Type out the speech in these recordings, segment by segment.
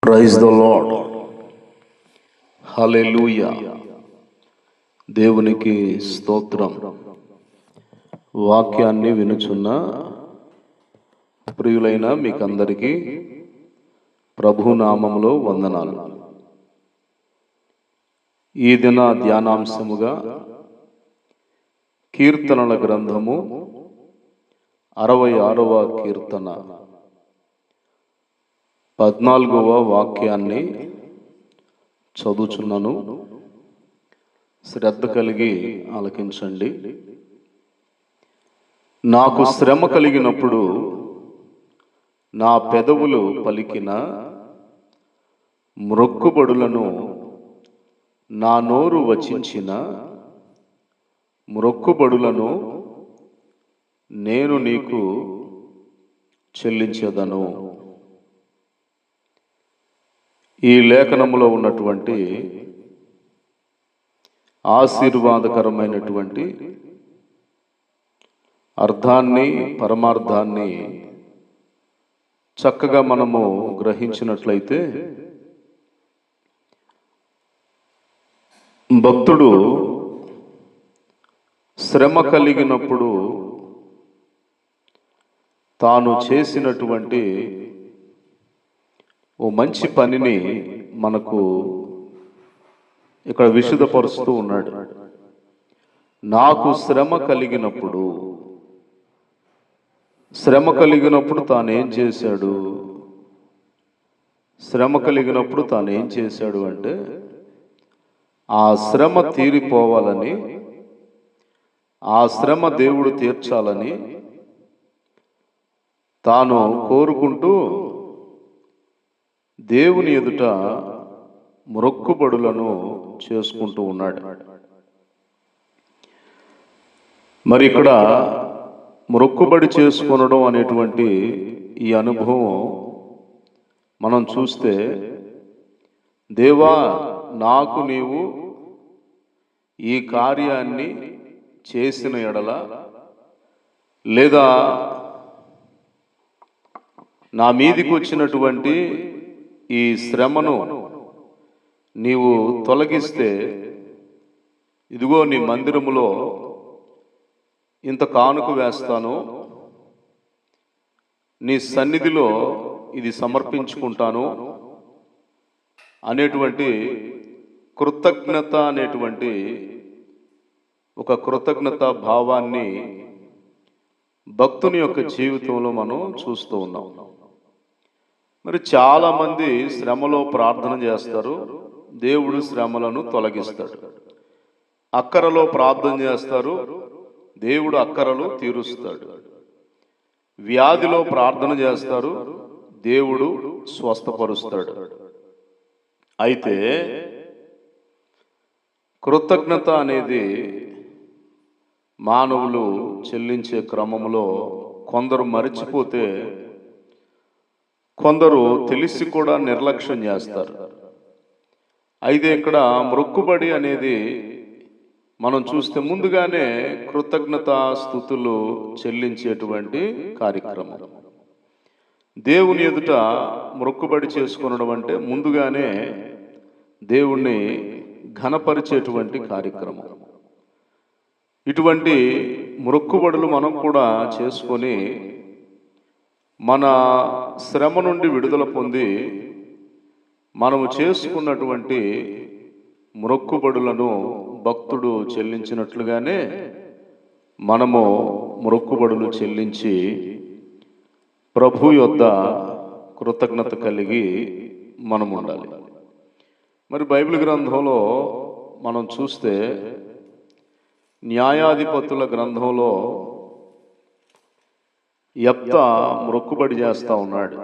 Praise the lord. హల్లెలూయా. దేవునికి స్తోత్రం. వాక్యాన్ని వినుచున్న ప్రియులైన మీకందరికీ ప్రభునామములో వందనాలు. ఈ దిన ధ్యానాంశముగా కీర్తనల గ్రంథము 66వ కీర్తన 14వ వాక్యాన్ని చదువుచున్నాను. శ్రద్ధ కలిగి ఆలకించండి. నాకు శ్రమ కలిగినప్పుడు నా పెదవులు పలికిన మ్రొక్కుబడులను, నా నోరు వచించిన మ్రొక్కుబడులను నేను నీకు చెల్లించెదను. ఈ లేఖనములో ఉన్నటువంటి ఆశీర్వాదకరమైనటువంటి అర్థాన్ని, పరమార్థాన్ని చక్కగా మనము గ్రహించినట్లయితే, భక్తుడు శ్రమ కలిగినప్పుడు తాను చేసినటువంటి ఓ మంచి పనిని మనకు ఇక్కడ విశదపరుస్తూ ఉన్నాడు. నాకు శ్రమ కలిగినప్పుడు తానేం చేశాడు? శ్రమ కలిగినప్పుడు తానేం చేశాడు అంటే, ఆ శ్రమ తీరిపోవాలని, ఆ శ్రమ దేవుడు తీర్చాలని తాను కోరుకుంటూ దేవుని ఎదుట మ్రొక్కుబడులను చేసుకుంటూ ఉన్నాడు. మరి ఇక్కడ మ్రొక్కుబడి చేసుకొనడం అనేటువంటి ఈ అనుభవం మనం చూస్తే, దేవా నాకు నీవు ఈ కార్యాన్ని చేసిన ఎడల, లేదా నా మీదికి వచ్చినటువంటి ఈ శ్రమను నీవు తొలగిస్తే, ఇదిగో నీ మందిరములో ఇంత కానుక వేస్తాను, నీ సన్నిధిలో ఇది సమర్పించుకుంటాను అనేటువంటి కృతజ్ఞత అనేటువంటి ఒక కృతజ్ఞత భావాన్ని భక్తుని యొక్క జీవితంలో మనం చూస్తూ ఉన్నాం. మరి చాలామంది శ్రమలో ప్రార్థన చేస్తారు, దేవుడు శ్రమలను తొలగిస్తాడు. అక్కరలో ప్రార్థన చేస్తారు, దేవుడు అక్కరలు తీరుస్తాడు. వ్యాధిలో ప్రార్థన చేస్తారు, దేవుడు స్వస్థపరుస్తాడు. అయితే కృతజ్ఞత అనేది మానవులు చెల్లించే క్రమంలో కొందరు మరిచిపోతే, కొందరు తెలిసి కూడా నిర్లక్ష్యం చేస్తారు. అయితే ఇక్కడ మ్రొక్కుబడి అనేది మనం చూస్తే ముందుగానే కృతజ్ఞత స్తుతులు చెల్లించేటువంటి కార్యక్రమం. దేవుని ఎదుట మ్రొక్కుబడి చేసుకొనడం అంటే ముందుగానే దేవుణ్ణి ఘనపరిచేటువంటి కార్యక్రమం. ఇటువంటి మ్రొక్కుబడులు మనం కూడా చేసుకొని మన శ్రమ నుండి విడుదల పొంది, మనము చేసుకున్నటువంటి మ్రొక్కుబడులను భక్తుడు చెల్లించినట్లుగానే మనము మ్రొక్కుబడులు చెల్లించి ప్రభు యొద్ద కృతజ్ఞత కలిగి మనం ఉండాలి. మరి బైబిల్ గ్రంథంలో మనం చూస్తే, న్యాయాధిపతుల గ్రంథంలో యెఫ్తా మ్రొక్కుబడి చేస్తూ ఉన్నాడు.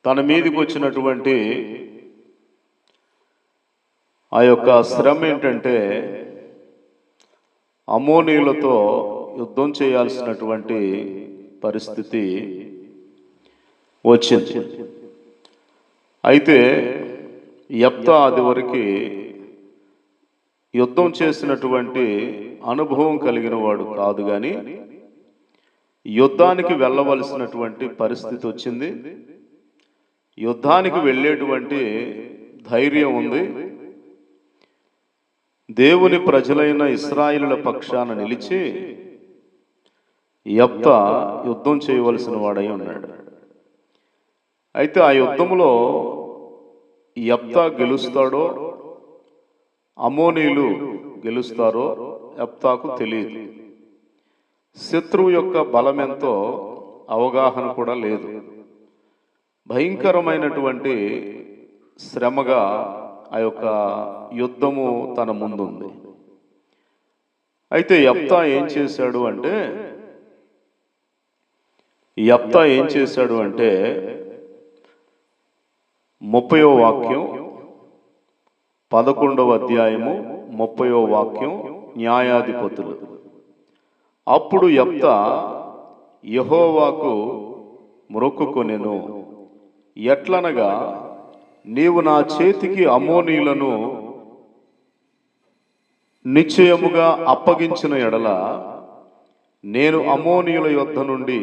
తన మీదకి వచ్చినటువంటి ఆ యొక్క శ్రమ ఏంటంటే, అమ్మోనీయులతో యుద్ధం చేయాల్సినటువంటి పరిస్థితి వచ్చింది. అయితే యెఫ్తా అది వరకు యుద్ధం చేసినటువంటి అనుభవం కలిగిన వాడు కాదు, కానీ యుద్ధానికి వెళ్ళవలసినటువంటి పరిస్థితి వచ్చింది. యుద్ధానికి వెళ్ళేటువంటి ధైర్యం ఉంది. దేవుని ప్రజలైన ఇశ్రాయేలుల పక్షాన నిలిచి యెఫ్తా యుద్ధం చేయవలసిన వాడై ఉన్నాడు. అయితే ఆ యుద్ధంలో యెఫ్తా గెలుస్తాడో అమోనీయులు గెలుస్తారో యెఫ్తాకు తెలియదు. శత్రువు యొక్క బలమెంతో అవగాహన కూడా లేదు. భయంకరమైనటువంటి శ్రమగా ఆ యొక్క యుద్ధము తన ముందుంది. అయితే యెఫ్తా ఏం చేశాడు అంటే 30వ వాక్యం 11వ అధ్యాయము 30వ వాక్యం న్యాయాధిపతులు. అప్పుడు యెఫ్తా యెహోవాకు మొక్కుకొనెను, ఎట్లనగా నీవు నా చేతికి అమ్మోనీయులను నిశ్చయముగా అప్పగించిన ఎడల నేను అమ్మోనీయుల యొద్ద నుండి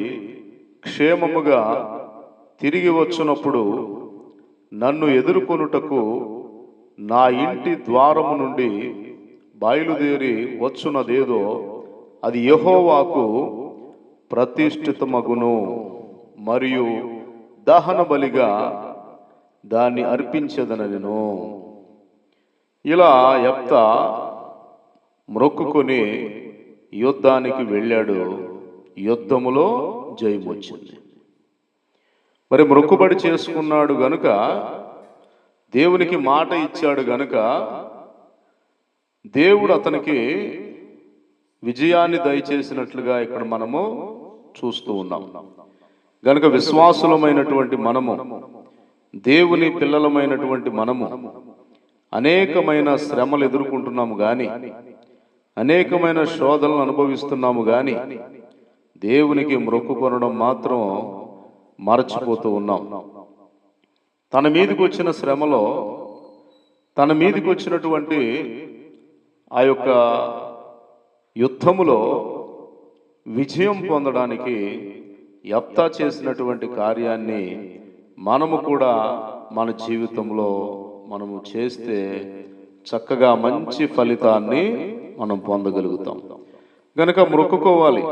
క్షేమముగా తిరిగి వచ్చినప్పుడు నన్ను ఎదుర్కొనుటకు నా ఇంటి ద్వారము నుండి బయలుదేరి వచ్చునదేదో అది యెహోవాకు ప్రతిష్ఠితమగును, మరియు దహన బలిగా దాన్ని అర్పించదనెను. ఇలా యెఫ్తా మొక్కుకొని యుద్ధానికి వెళ్ళాడు. యుద్ధములో జయం వచ్చింది. మరి మొక్కుబడి చేసుకున్నాడు గనుక, దేవునికి మాట ఇచ్చాడు గనుక దేవుడు అతనికి విజయాన్ని దయచేసినట్లుగా ఇక్కడ మనము చూస్తూ ఉన్నాం. గనుక విశ్వాసులమైనటువంటి మనము, దేవుని పిల్లలమైనటువంటి మనము అనేకమైన శ్రమలు ఎదుర్కొంటున్నాము కానీ, అనేకమైన శోధనలు అనుభవిస్తున్నాము కానీ దేవునికి మొక్కుకొనడం మాత్రం మరచిపోతూ ఉన్నాం. తన మీదకి వచ్చిన శ్రమలో, తన మీదకి వచ్చినటువంటి ఆ యొక్క యుద్ధములో విజయం పొందడానికి యెఫ్తా చేసినటువంటి కార్యాన్ని మనము కూడా మన జీవితంలో మనము చేస్తే చక్కగా మంచి ఫలితాన్ని మనం పొందగలుగుతాం. గనుక మొక్కుకోవాలి.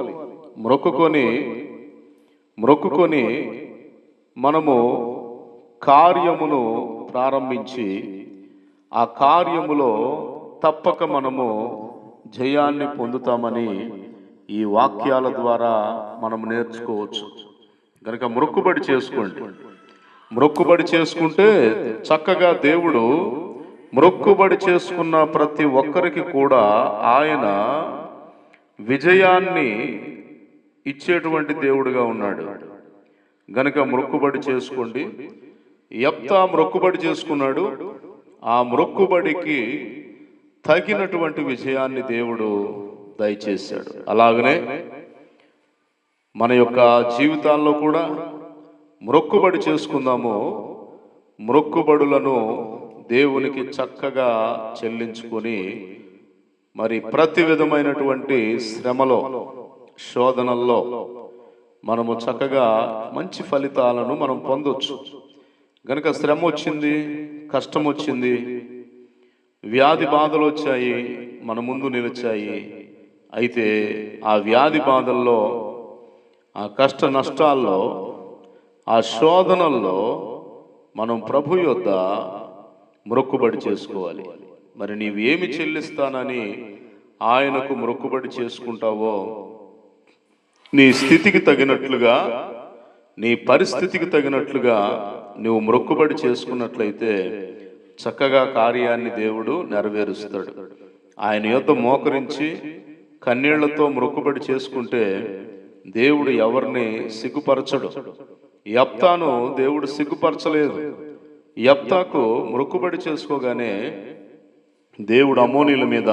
మొక్కుకొని మనము కార్యమును ప్రారంభించి ఆ కార్యములో తప్పక మనము జయాన్ని పొందుతామని ఈ వాక్యాల ద్వారా మనం నేర్చుకోవచ్చు. కనుక మొక్కుబడి చేసుకోండి. మొక్కుబడి చేసుకుంటే చక్కగా దేవుడు మొక్కుబడి చేసుకున్న ప్రతి ఒక్కరికి కూడా ఆయన విజయాన్ని ఇచ్చేటువంటి దేవుడుగా ఉన్నాడు. గనుక మొక్కుబడి చేసుకోండి. యెఫ్తా మొక్కుబడి చేసుకున్నాడు. ఆ మొక్కుబడికి తగినటువంటి విజయాన్ని దేవుడు దయచేశాడు. అలాగనే మన యొక్క జీవితాల్లో కూడా మొక్కుబడి చేసుకుందాము. మొక్కుబడులను దేవునికి చక్కగా చెల్లించుకొని మరి ప్రతి విధమైనటువంటి శ్రమలో, శోధనల్లో మనము చక్కగా మంచి ఫలితాలను మనం పొందొచ్చు. గనుక శ్రమ వచ్చింది, కష్టం వచ్చింది, వ్యాధి బాధలు వచ్చాయి, మన ముందు నిలిచాయి. అయితే ఆ వ్యాధి బాధల్లో, ఆ కష్ట నష్టాల్లో, ఆ శోధనల్లో మనం ప్రభు యొద్ద మొక్కుబడి చేసుకోవాలి. మరి నీవేమి చెల్లిస్తానని ఆయనకు మొక్కుబడి చేసుకుంటావో, నీ స్థితికి తగినట్లుగా, నీ పరిస్థితికి తగినట్లుగా నువ్వు మొక్కుబడి చేసుకున్నట్లయితే చక్కగా కార్యాన్ని దేవుడు నెరవేరుస్తాడు. ఆయన యొద్ద మోకరించి కన్నీళ్లతో మొక్కుబడి చేసుకుంటే దేవుడు ఎవరిని సిగ్గుపరచడు. యెఫ్తాను దేవుడు సిగ్గుపరచలేదు. యెఫ్తాకు మొక్కుబడి చేసుకోగానే దేవుడు అమ్మోనీయుల మీద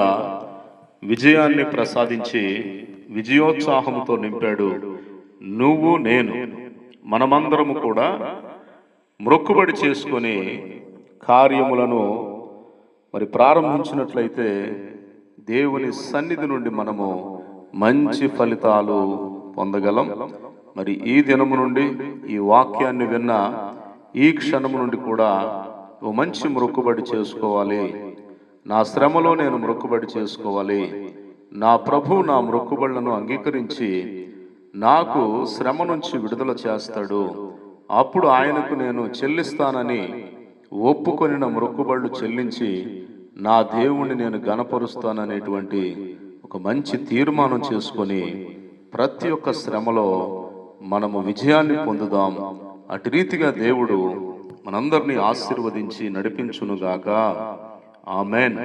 విజయాన్ని ప్రసాదించి విజయోత్సాహంతో నింపాడు. నువ్వు, నేను, మనమందరము కూడా మొక్కుబడి చేసుకొని కార్యములను మరి ప్రారంభించినట్లయితే దేవుని సన్నిధి నుండి మనము మంచి ఫలితాలు పొందగలం. మరి ఈ దినము నుండి, ఈ వాక్యాన్ని విన్న ఈ క్షణం నుండి కూడా ఓ మంచి మొక్కుబడి చేసుకోవాలి. నా శ్రమలో నేను మొక్కుబడి చేసుకోవాలి. నా ప్రభు నా మొక్కుబడులను అంగీకరించి నాకు శ్రమ నుంచి విడుదల చేస్తాడు. అప్పుడు ఆయనకు నేను చెల్లిస్తానని ఒప్పుకొనిన మొక్కుబడులు చెల్లించి నా దేవుణ్ణి నేను ఘనపరుస్తాననేటువంటి ఒక మంచి తీర్మానం చేసుకొని ప్రతి ఒక్క శ్రమలో మనము విజయాన్ని పొందుదాం. అటు రీతిగా దేవుడు మనందరినీ ఆశీర్వదించి నడిపించునుగాక. ఆమేన్.